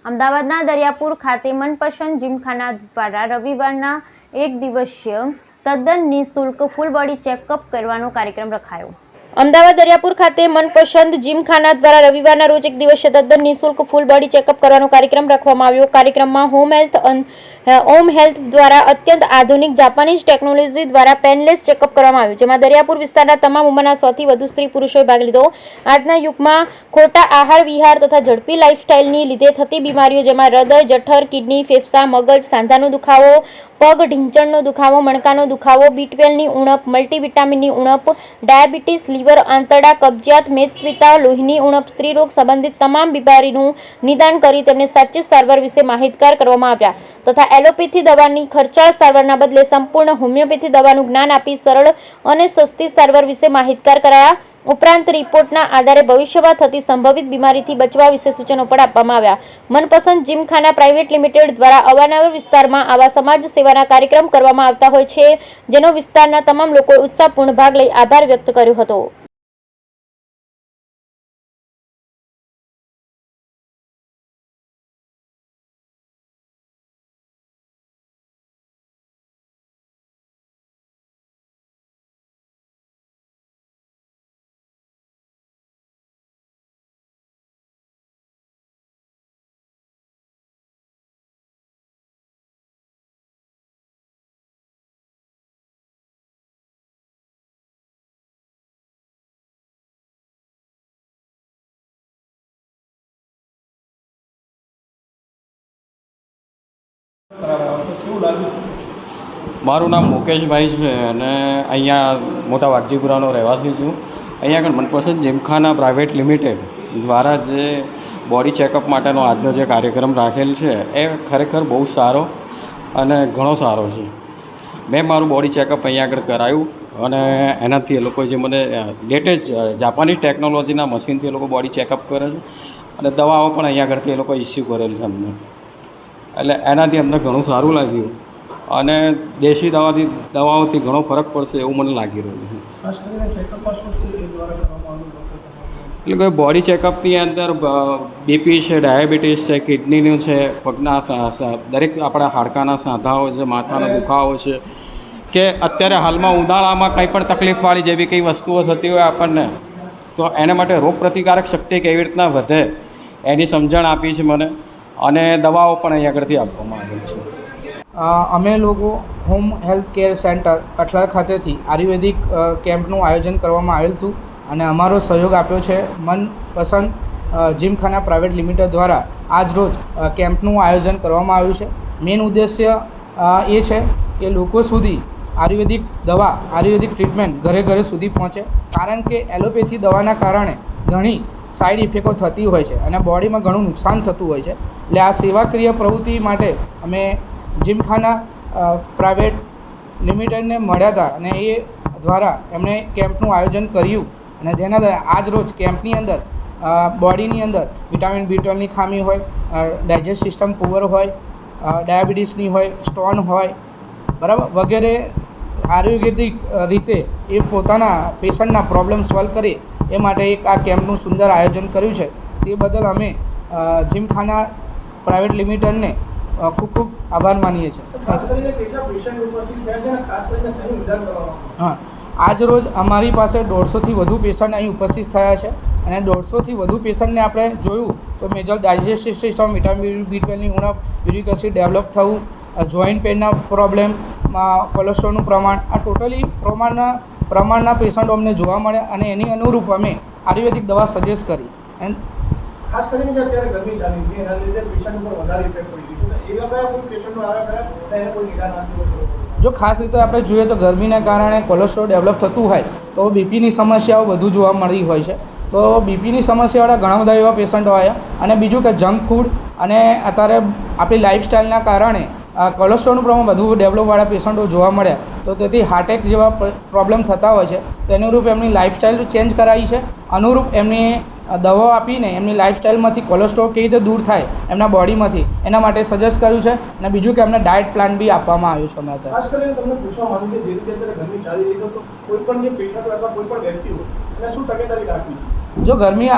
અમદાવાદના દરિયાપુર ખાતે મનપસંદ જીમખાના દ્વારા રવિવારના એક દિવસીય તદ્દન નિઃશુલ્ક ફૂલ બોડી ચેકઅપ કરવાનો કાર્યક્રમ રખાયો। અમદાવાદ દરિયાપુર ખાતે મનપસંદ જીમખાના દ્વારા રવિવારના રોજ એક દિવસીય તદ્દન નિઃશુલ્ક ફૂલ બોડી ચેકઅપ કરવાનો કાર્યક્રમ રાખવામાં આવ્યો। કાર્યક્રમમાં હોમ હેલ્થ દ્વારા અત્યંત આધુનિક જાપાનીઝ ટેકનોલોજી દ્વારા પેનલેસ ચેકઅપ કરવામાં આવ્યું, જેમાં દરિયાપુર વિસ્તારના તમામ ઉંમરના 100થી વધુ સ્ત્રી પુરુષોએ ભાગ લીધો। આજના યુગમાં ખોટા આહાર વિહાર તથા ઝડપી લાઇફસ્ટાઇલની લીધે થતી બીમારીઓ, જેમાં હૃદય, જઠર, કિડની, ફેફસા, મગજ, સાંધાનો દુખાવો, પગ, ઢીંચણનો દુખાવો, મણકાનો દુખાવો, B12ની ઉણપ, મલ્ટીવિટામિનની ઉણપ, ડાયાબિટીસ, લીવર, આંતરડા, કબજિયાત, મેદસ્વીતા, લોહીની ઉણપ, સ્ત્રીરોગ સંબંધિત તમામ બીમારીનું નિદાન કરી તેમને સાચી સારવાર વિશે માહિતગાર કરવામાં આવ્યા તથા એલોપેથી દવાની ખર્ચાળ સારવારના બદલે સંપૂર્ણ હોમિયોપેથી દવાનું જ્ઞાન આપી સરળ અને સસ્તી સારવાર વિશે માહિતગાર કરાયા। ઉપરાંત રિપોર્ટના આધારે ભવિષ્યમાં થતી સંભવિત બીમારીથી બચવા વિશે સૂચનો પણ આપવામાં આવ્યા। મનપસંદ જીમખાના પ્રાઇવેટ લિમિટેડ દ્વારા અવારનવાર વિસ્તારમાં આવા સમાજ સેવાના કાર્યક્રમ કરવામાં આવતા હોય છે, જેનો વિસ્તારના તમામ લોકોએ ઉત્સાહપૂર્ણ ભાગ લઈ આભાર વ્યક્ત કર્યો હતો। મારું નામ મુકેશભાઈ છે અને અહીંયા મોટા વાઘજીપુરાનો રહેવાસી છું। અહીંયા આગળ મનપસંદ જીમખાના પ્રાઇવેટ લિમિટેડ દ્વારા જે બોડી ચેકઅપ માટેનો આજનો જે કાર્યક્રમ રાખેલ છે એ ખરેખર બહુ સારો અને ઘણો સારો છે। મેં મારું બોડી ચેકઅપ અહીંયા આગળ કરાવ્યું અને એનાથી એ લોકોએ જે મને લેટેસ્ટ જાપાનીઝ ટેકનોલોજીના મશીનથી એ લોકો બોડી ચેકઅપ કરે છે અને દવાઓ પણ અહીંયા આગળથી એ લોકો ઇસ્યુ કરેલ છે અમને, એટલે એનાથી અમને ઘણું સારું લાગ્યું અને દેશી દવાઓથી ઘણો ફરક પડશે એવું મને લાગી રહ્યું છે। ખાસ કરીને ચેકઅપમાં શું એ દ્વારા કરવામાં આવ્યું? એટલે કોઈ બોડી ચેકઅપની અંદર બીપી છે, ડાયાબિટીસ છે, કિડનીનું છે, પગના દરેક આપણા હાડકાના સાંધાઓ છે, માથાના દુખાવો છે, કે અત્યારે હાલમાં ઉનાળામાં કંઈ પણ તકલીફવાળી જેવી કંઈ વસ્તુઓ થતી હોય આપણને, તો એના માટે રોગ પ્રતિકારક શક્તિ કેવી રીતના વધે એની સમજણ આપી છે મને અને દવાઓ પણ અહીં આગળથી આપવામાં આવેલ છે। અમે લોકો હોમ હેલ્થ કેર સેન્ટર અઠલાલ ખાતેથી આયુર્વેદિક કેમ્પનું આયોજન કરવામાં આવેલ હતું અને અમારો સહયોગ આપ્યો છે મનપસંદ જીમખાના પ્રાઇવેટ લિમિટેડ દ્વારા આજ રોજ કેમ્પનું આયોજન કરવામાં આવ્યું છે। મેઇન ઉદ્દેશ્ય એ છે કે લોકો સુધી આયુર્વેદિક દવા, આયુર્વેદિક ટ્રીટમેન્ટ ઘરે ઘરે સુધી પહોંચે, કારણ કે એલોપેથી દવાના કારણે ઘણી સાઈડ ઇફેક્ટો થતી હોય છે અને બોડીમાં ઘણું નુકસાન થતું હોય છે। એટલે આ સેવાકીય પ્રવૃત્તિ માટે અમે જીમખાના પ્રાઇવેટ લિમિટેડને મળ્યા હતા અને એ દ્વારા એમણે કેમ્પનું આયોજન કર્યું અને જેના દ્વારા આજ રોજ કેમ્પની અંદર બોડીની અંદર વિટામિન B12ની ખામી હોય, ડાયજેસ્ટ સિસ્ટમ પુઅર હોય, ડાયાબિટીસની હોય, સ્ટોન હોય, બરાબર, વગેરે આયુર્વેદિક રીતે એ પોતાના પેશન્ટના પ્રોબ્લેમ સોલ્વ કરે એ માટે એક આ કેમ્પનું સુંદર આયોજન કર્યું છે। તે બદલ અમે જીમખાના પ્રાઇવેટ લિમિટેડને ખૂબ ખૂબ આભાર માનીએ છીએ। ખાસ કરીને કેટલા પેશન્ટ ઉપસ્થિત થયા છે અને ખાસ કરીને શેનું નિદાન કરવામાં? હા, આજ રોજ અમારી પાસે 150થી વધુ પેશન્ટ અહીં ઉપસ્થિત થયા છે અને 150થી વધુ પેશન્ટને આપણે જોયું તો મેજર ડાયજેસ્ટિવ સિસ્ટમ, વિટામિન B12ની ઉણપ, યુરિક એસિડ ડેવલપ થવું, જોઈન્ટ પેનના પ્રોબ્લેમમાં કોલેસ્ટ્રોલનું પ્રમાણ, આ ટોટલી પ્રમાણના પેશન્ટો અમને જોવા મળ્યા અને એની અનુરૂપ અમે આયુર્વેદિક દવા સજેસ્ટ કરી। એન્ડ ખાસ કરીને જે અત્યારે ગરમી ચાલી છે એના લીધે પેશન્ટ ઉપર વધારે ઇફેક્ટ પડી ગઈ છે, એવા કયા કોઈ પેશન્ટો આવ્યા ખરા એને કોઈ નિદાન આપ્યું? જો ખાસ રીતે આપણે જોઈએ તો ગરમીના કારણે કોલેસ્ટ્રોલ ડેવલપ થતું હોય તો બીપીની સમસ્યાઓ વધુ જોવા મળી હોય છે, તો બીપીની સમસ્યાવાળા ઘણા બધા એવા પેશન્ટો આવ્યા। અને બીજું કે જંક ફૂડ અને અત્યારે આપણી લાઇફસ્ટાઇલના કારણે કોલેસ્ટ્રોલનું પ્રમાણ વધુ ડેવલપવાળા પેશન્ટો જોવા મળ્યા, તો તેથી હાર્ટ એટેક જેવા પ્રોબ્લેમ થતા હોય છે, તો એની અનુરૂપ એમની લાઇફસ્ટાઇલ ચેન્જ કરાવી છે, અનુરૂપ એમની દવાઓ આપીને એમની લાઇફસ્ટાઇલમાંથી કોલેસ્ટ્રોલ કેવી રીતે દૂર થાય એમના બોડીમાંથી એના માટે સજેસ્ટ કર્યું છે। અને બીજું કે એમને ડાયટ પ્લાન બી આપવામાં આવ્યું છે અમારે ત્યાં। ખાસ કરીને તમને પૂછવા માંગુ કે જે રીતે અત્યારે ગરમી ચાલી રહી છે તો કોઈ પણ જે પેશન્ટ અથવા કોઈ પણ વ્યક્તિ હોય એને શું તકેદારી રાખવી? જો ગરમી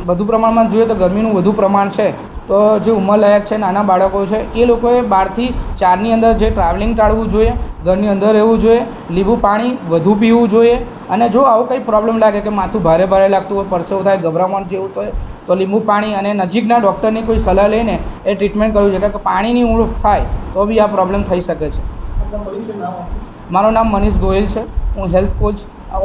વધુ પ્રમાણમાં જોઈએ તો ગરમીનું વધુ પ્રમાણ છે તો જે ઉંમરલાયક છે, નાના બાળકો છે, એ લોકોએ 12થી 4ની અંદર જે ટ્રાવેલિંગ ટાળવું જોઈએ, ઘરની અંદર રહેવું જોઈએ, લીંબુ પાણી વધુ પીવું જોઈએ. અને જો આવું કંઈ પ્રોબ્લેમ લાગે કે માથું ભારે ભારે લાગતું હોય, પરસેવો થાય, ગભરામણ જેવું થાય તો લીંબુ પાણી અને નજીકના ડૉક્ટરની કોઈ સલાહ લઈને એ ટ્રીટમેન્ટ કરવું જોઈએ. કે પાણીની ઉણપ થાય તો બી આ પ્રોબ્લેમ થઈ શકે છે. આપના પરિચય નામ આપો. મારું નામ મનીષ ગોયલ છે. હું હેલ્થ કોચ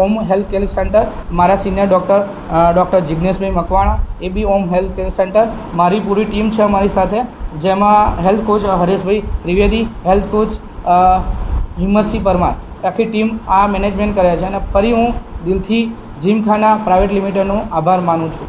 ઓમ હેલ્થ કેર સેન્ટર, મારા સિનિયર ડૉક્ટર જિજ્ઞેશભાઈ મકવાણા, એ બી ઓમ હેલ્થ કેર સેન્ટર. મારી પૂરી ટીમ છે અમારી સાથે, જેમાં health coach Hareshbhai Trivedi, health coach Himmatsingh Parmar, આખી ટીમ આ મેનેજમેન્ટ કરે છે. અને ફરી હું દિલથી જીમખાના પ્રાઇવેટ લિમિટેડનો આભાર માનું છું.